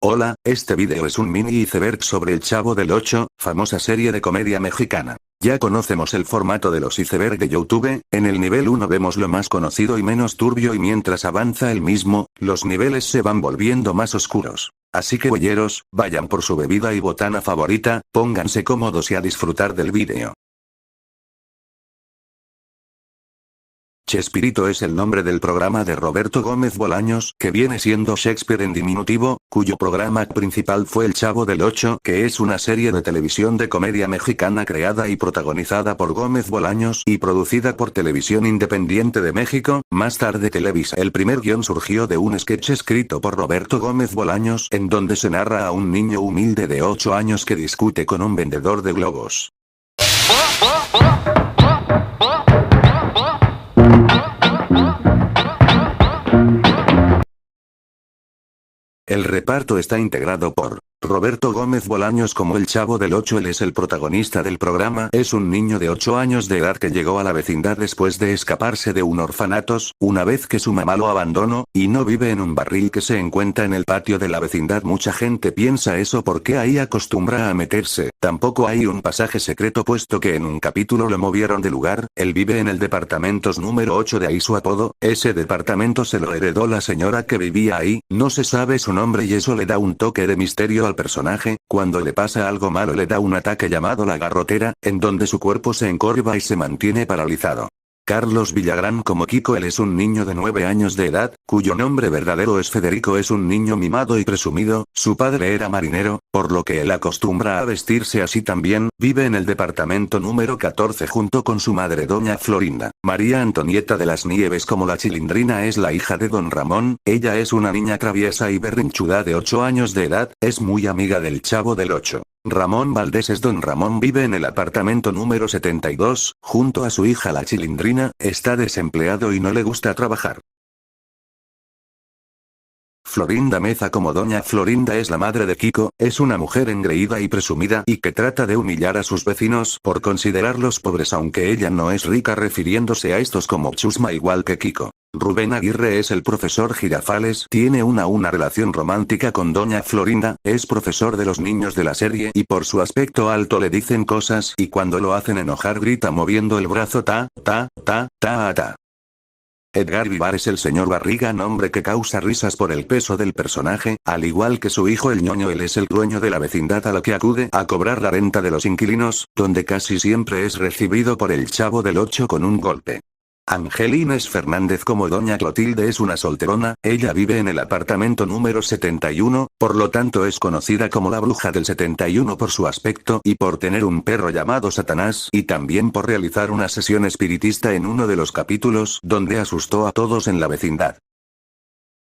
Hola, este video es un mini iceberg sobre El Chavo del Ocho, famosa serie de comedia mexicana. Ya conocemos el formato de los iceberg de YouTube, en el nivel 1 vemos lo más conocido y menos turbio y mientras avanza el mismo, los niveles se van volviendo más oscuros. Así que bolleros, vayan por su bebida y botana favorita, pónganse cómodos y a disfrutar del video. Chespirito es el nombre del programa de Roberto Gómez Bolaños, que viene siendo Shakespeare en diminutivo, cuyo programa principal fue El Chavo del Ocho, que es una serie de televisión de comedia mexicana creada y protagonizada por Gómez Bolaños y producida por Televisión Independiente de México, más tarde Televisa. El primer guión surgió de un sketch escrito por Roberto Gómez Bolaños, en donde se narra a un niño humilde de 8 años que discute con un vendedor de globos. El reparto está integrado por Roberto Gómez Bolaños como el Chavo del Ocho. Él es el protagonista del programa. Es un niño de 8 años de edad que llegó a la vecindad después de escaparse de un orfanatos, una vez que su mamá lo abandonó, y no vive en un barril que se encuentra en el patio de la vecindad. Mucha gente piensa eso porque ahí acostumbra a meterse. Tampoco hay un pasaje secreto puesto que en un capítulo lo movieron de lugar. Él vive en el departamentos número 8, de ahí su apodo. Ese departamento se lo heredó la señora que vivía ahí, no se sabe su nombre y eso le da un toque de misterio al personaje. Cuando le pasa algo malo le da un ataque llamado la garrotera, en donde su cuerpo se encorva y se mantiene paralizado. Carlos Villagrán como Kiko. Él es un niño de 9 años de edad, cuyo nombre verdadero es Federico. Es un niño mimado y presumido, su padre era marinero, por lo que él acostumbra a vestirse así también. Vive en el departamento número 14 junto con su madre doña Florinda. María Antonieta de las Nieves como la Chilindrina es la hija de don Ramón. Ella es una niña traviesa y berrinchuda de 8 años de edad, es muy amiga del Chavo del Ocho. Ramón Valdés es don Ramón. Vive en el apartamento número 72, junto a su hija la Chilindrina, está desempleado y no le gusta trabajar. Florinda Meza como doña Florinda es la madre de Kiko, es una mujer engreída y presumida y que trata de humillar a sus vecinos por considerarlos pobres aunque ella no es rica, refiriéndose a estos como chusma igual que Kiko. Rubén Aguirre es el profesor Girafales, tiene una relación romántica con doña Florinda, es profesor de los niños de la serie y por su aspecto alto le dicen cosas y cuando lo hacen enojar grita moviendo el brazo ta. Edgar Vivar es el señor Barriga, nombre que causa risas por el peso del personaje, al igual que su hijo el ñoño. Él es el dueño de la vecindad a la que acude a cobrar la renta de los inquilinos, donde casi siempre es recibido por el Chavo del Ocho con un golpe. Angelines Fernández como doña Clotilde es una solterona, ella vive en el apartamento número 71, por lo tanto es conocida como la bruja del 71 por su aspecto y por tener un perro llamado Satanás y también por realizar una sesión espiritista en uno de los capítulos donde asustó a todos en la vecindad.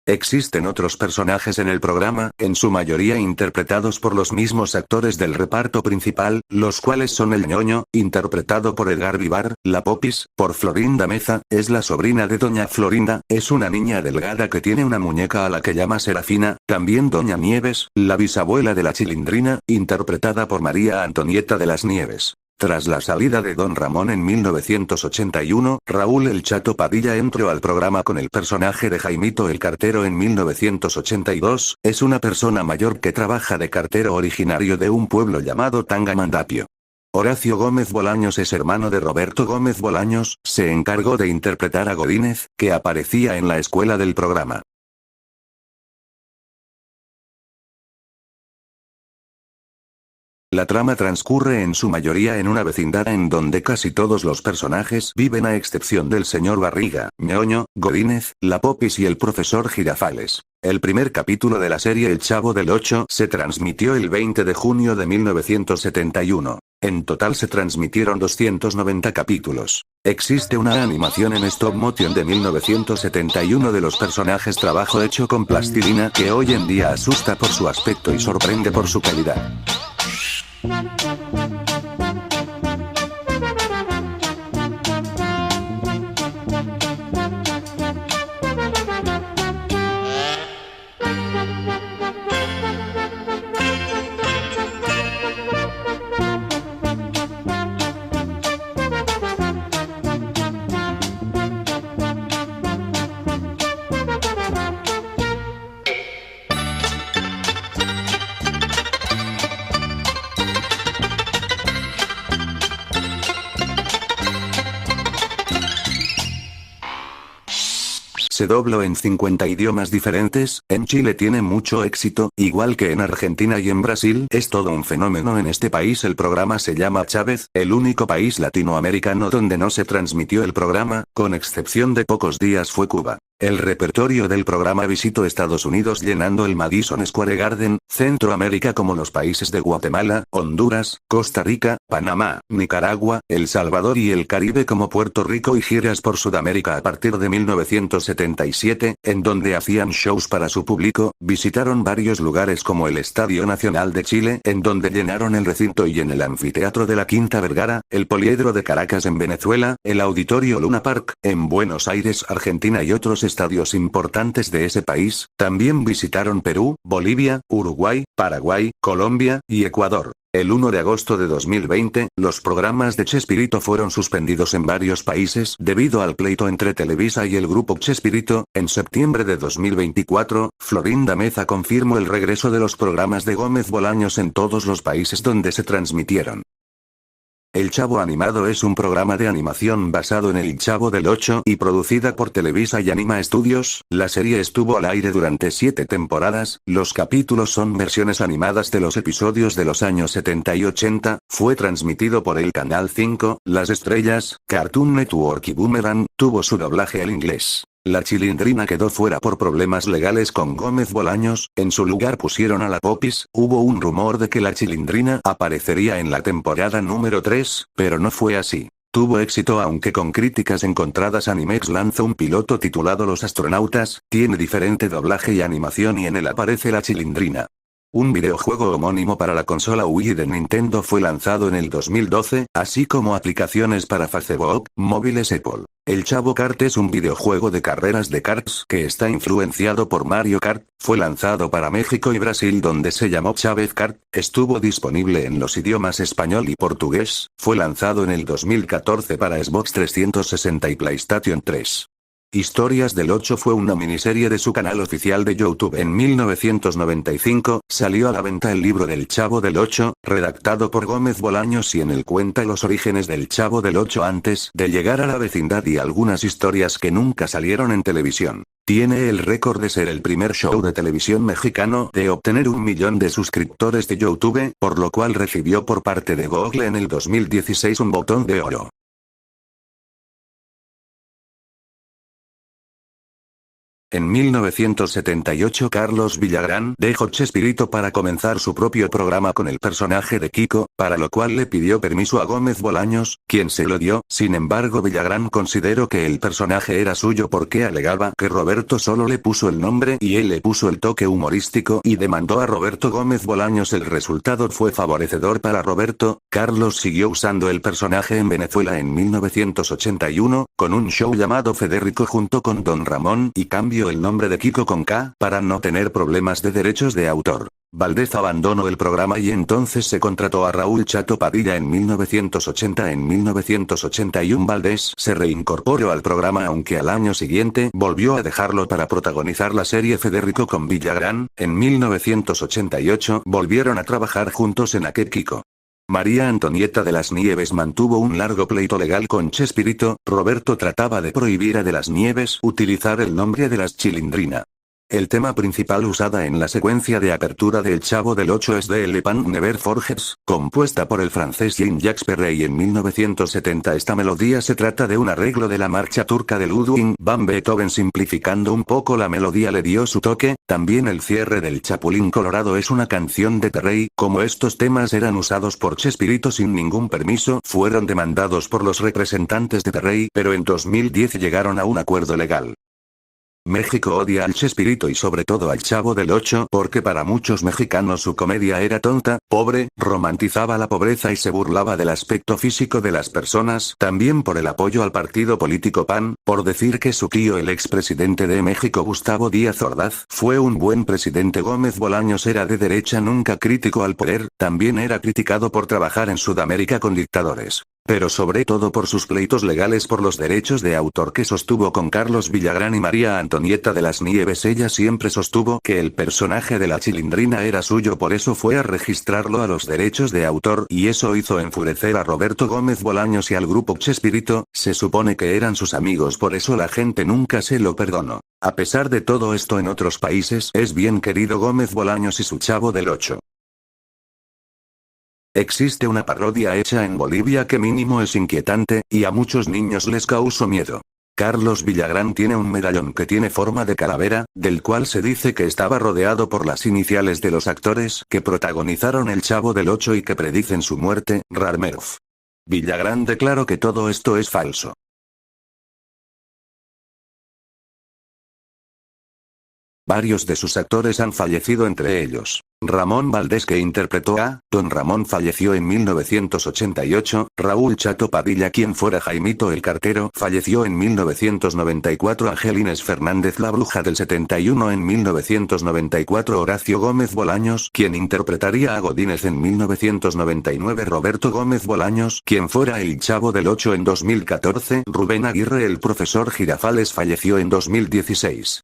Existen otros personajes en el programa, en su mayoría interpretados por los mismos actores del reparto principal, los cuales son el ñoño, interpretado por Edgar Vivar, la Popis, por Florinda Meza, es la sobrina de doña Florinda, es una niña delgada que tiene una muñeca a la que llama Serafina, también doña Nieves, la bisabuela de la Chilindrina, interpretada por María Antonieta de las Nieves. Tras la salida de don Ramón en 1981, Raúl El Chato Padilla entró al programa con el personaje de Jaimito el Cartero en 1982, es una persona mayor que trabaja de cartero originario de un pueblo llamado Tangamandapio. Horacio Gómez Bolaños es hermano de Roberto Gómez Bolaños, se encargó de interpretar a Godínez, que aparecía en la escuela del programa. La trama transcurre en su mayoría en una vecindad en donde casi todos los personajes viven a excepción del señor Barriga, ñoño, Godínez, la Popis y el profesor Girafales. El primer capítulo de la serie El Chavo del Ocho se transmitió el 20 de junio de 1971. En total se transmitieron 290 capítulos. Existe una animación en stop motion de 1971 de los personajes, trabajo hecho con plastilina que hoy en día asusta por su aspecto y sorprende por su calidad. Se dobló en 50 idiomas diferentes, en Chile tiene mucho éxito, igual que en Argentina y en Brasil, es todo un fenómeno en este país. El programa se llama Chávez, el único país latinoamericano donde no se transmitió el programa, con excepción de pocos días, fue Cuba. El repertorio del programa visitó Estados Unidos llenando el Madison Square Garden, Centroamérica como los países de Guatemala, Honduras, Costa Rica, Panamá, Nicaragua, El Salvador y el Caribe como Puerto Rico y giras por Sudamérica a partir de 1977, en donde hacían shows para su público, visitaron varios lugares como el Estadio Nacional de Chile, en donde llenaron el recinto y en el anfiteatro de la Quinta Vergara, el Poliedro de Caracas en Venezuela, el Auditorio Luna Park, en Buenos Aires, Argentina y otros estadios importantes de ese país. También visitaron Perú, Bolivia, Uruguay, Paraguay, Colombia y Ecuador. El 1 de agosto de 2020, los programas de Chespirito fueron suspendidos en varios países debido al pleito entre Televisa y el grupo Chespirito. En septiembre de 2024, Florinda Meza confirmó el regreso de los programas de Gómez Bolaños en todos los países donde se transmitieron. El Chavo Animado es un programa de animación basado en El Chavo del Ocho y producida por Televisa y Anima Studios. La serie estuvo al aire durante 7 temporadas, los capítulos son versiones animadas de los episodios de los años 70 y 80, fue transmitido por el Canal 5, Las Estrellas, Cartoon Network y Boomerang, tuvo su doblaje al inglés. La Chilindrina quedó fuera por problemas legales con Gómez Bolaños, en su lugar pusieron a la Popis. Hubo un rumor de que la Chilindrina aparecería en la temporada número 3, pero no fue así. Tuvo éxito aunque con críticas encontradas. Animex lanzó un piloto titulado Los Astronautas, tiene diferente doblaje y animación y en él aparece la Chilindrina. Un videojuego homónimo para la consola Wii de Nintendo fue lanzado en el 2012, así como aplicaciones para Facebook, móviles Apple. El Chavo Kart es un videojuego de carreras de karts que está influenciado por Mario Kart, fue lanzado para México y Brasil donde se llamó Chávez Kart, estuvo disponible en los idiomas español y portugués, fue lanzado en el 2014 para Xbox 360 y PlayStation 3. Historias del 8 fue una miniserie de su canal oficial de YouTube. En 1995, salió a la venta el libro del Chavo del 8, redactado por Gómez Bolaños y en él cuenta los orígenes del Chavo del 8 antes de llegar a la vecindad y algunas historias que nunca salieron en televisión. Tiene el récord de ser el primer show de televisión mexicano de obtener 1 millón de suscriptores de YouTube, por lo cual recibió por parte de Google en el 2016 un botón de oro. En 1978 Carlos Villagrán dejó Chespirito para comenzar su propio programa con el personaje de Kiko, para lo cual le pidió permiso a Gómez Bolaños, quien se lo dio. Sin embargo, Villagrán consideró que el personaje era suyo porque alegaba que Roberto solo le puso el nombre y él le puso el toque humorístico y demandó a Roberto Gómez Bolaños. El resultado fue favorecedor para Roberto. Carlos siguió usando el personaje en Venezuela en 1981, con un show llamado Federico junto con Don Ramón y cambió el nombre de Kiko con K, para no tener problemas de derechos de autor. Valdez abandonó el programa y entonces se contrató a Raúl Chato Padilla en 1980. En 1981 Valdez se reincorporó al programa aunque al año siguiente volvió a dejarlo para protagonizar la serie Federico con Villagrán. En 1988 volvieron a trabajar juntos en Aquel Kiko. María Antonieta de las Nieves mantuvo un largo pleito legal con Chespirito. Roberto trataba de prohibir a de las Nieves utilizar el nombre de las Chilindrina. El tema principal usada en la secuencia de apertura de El Chavo del 8 es de Le Pan Never Forgets, compuesta por el francés Jean-Jacques Perrey en 1970. Esta melodía se trata de un arreglo de la marcha turca de Ludwig van Beethoven. Simplificando un poco la melodía le dio su toque. También el cierre del Chapulín Colorado es una canción de Perrey. Como estos temas eran usados por Chespirito sin ningún permiso, fueron demandados por los representantes de Perrey, pero en 2010 llegaron a un acuerdo legal. México odia al Chespirito y sobre todo al Chavo del 8 porque para muchos mexicanos su comedia era tonta, pobre, romantizaba la pobreza y se burlaba del aspecto físico de las personas. También por el apoyo al partido político PAN, por decir que su tío el expresidente de México Gustavo Díaz Ordaz fue un buen presidente. Gómez Bolaños era de derecha, nunca crítico al poder, también era criticado por trabajar en Sudamérica con dictadores. Pero sobre todo por sus pleitos legales por los derechos de autor que sostuvo con Carlos Villagrán y María Antonieta de las Nieves. Ella siempre sostuvo que el personaje de la Chilindrina era suyo, por eso fue a registrarlo a los derechos de autor, y eso hizo enfurecer a Roberto Gómez Bolaños y al grupo Chespirito. Se supone que eran sus amigos, por eso la gente nunca se lo perdonó. A pesar de todo esto, en otros países es bien querido Gómez Bolaños y su Chavo del Ocho. Existe una parodia hecha en Bolivia que mínimo es inquietante, y a muchos niños les causó miedo. Carlos Villagrán tiene un medallón que tiene forma de calavera, del cual se dice que estaba rodeado por las iniciales de los actores que protagonizaron El Chavo del Ocho y que predicen su muerte, Rarmerov. Villagrán declaró que todo esto es falso. Varios de sus actores han fallecido, entre ellos Ramón Valdés, que interpretó a Don Ramón, falleció en 1988, Raúl Chato Padilla, quien fuera Jaimito el Cartero, falleció en 1994, Angelines Fernández, la Bruja del 71, en 1994, Horacio Gómez Bolaños, quien interpretaría a Godínez en 1999, Roberto Gómez Bolaños, quien fuera el Chavo del Ocho en 2014, Rubén Aguirre, el profesor Girafales, falleció en 2016.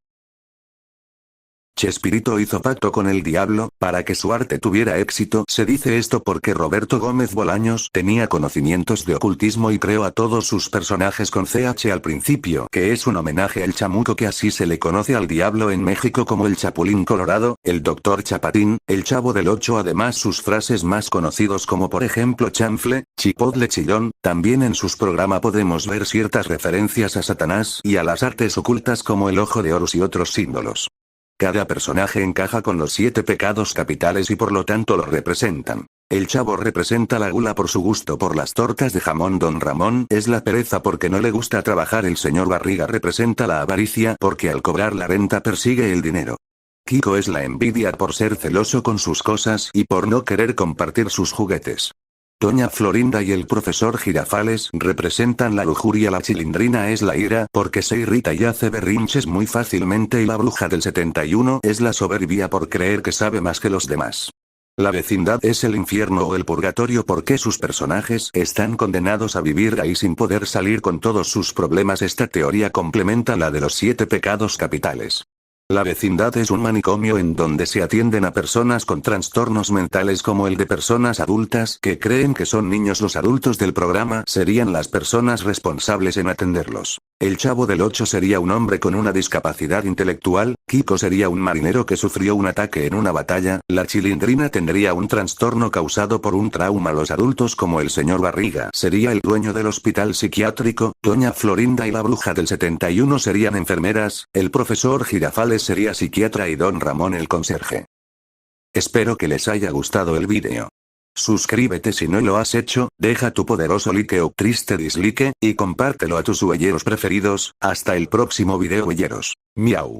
Chespirito hizo pacto con el diablo, para que su arte tuviera éxito. Se dice esto porque Roberto Gómez Bolaños tenía conocimientos de ocultismo y creó a todos sus personajes con CH al principio, que es un homenaje al chamuco, que así se le conoce al diablo en México, como el Chapulín Colorado, el Doctor Chapatín, el Chavo del Ocho. Además, sus frases más conocidos, como por ejemplo chanfle, chipotle, chillón. También en sus programas podemos ver ciertas referencias a Satanás y a las artes ocultas como el ojo de Horus y otros símbolos. Cada personaje encaja con los 7 pecados capitales y por lo tanto lo representan. El Chavo representa la gula por su gusto por las tortas de jamón. Don Ramón es la pereza porque no le gusta trabajar. El señor Barriga representa la avaricia porque al cobrar la renta persigue el dinero. Kiko es la envidia por ser celoso con sus cosas y por no querer compartir sus juguetes. Doña Florinda y el profesor Girafales representan la lujuria. La Chilindrina es la ira, porque se irrita y hace berrinches muy fácilmente, y la Bruja del 71 es la soberbia por creer que sabe más que los demás. La vecindad es el infierno o el purgatorio porque sus personajes están condenados a vivir ahí sin poder salir con todos sus problemas. Esta teoría complementa la de los 7 pecados capitales. La vecindad es un manicomio en donde se atienden a personas con trastornos mentales como el de personas adultas que creen que son niños. Los adultos del programa serían las personas responsables en atenderlos. El Chavo del Ocho sería un hombre con una discapacidad intelectual, Kiko sería un marinero que sufrió un ataque en una batalla, la Chilindrina tendría un trastorno causado por un trauma. Los adultos, como el señor Barriga, sería el dueño del hospital psiquiátrico, Doña Florinda y la Bruja del 71 serían enfermeras, el profesor Girafales sería psiquiatra y Don Ramón el conserje. Espero que les haya gustado el vídeo. Suscríbete si no lo has hecho, deja tu poderoso like o triste dislike, y compártelo a tus huelleros preferidos. Hasta el próximo video, huelleros. Miau.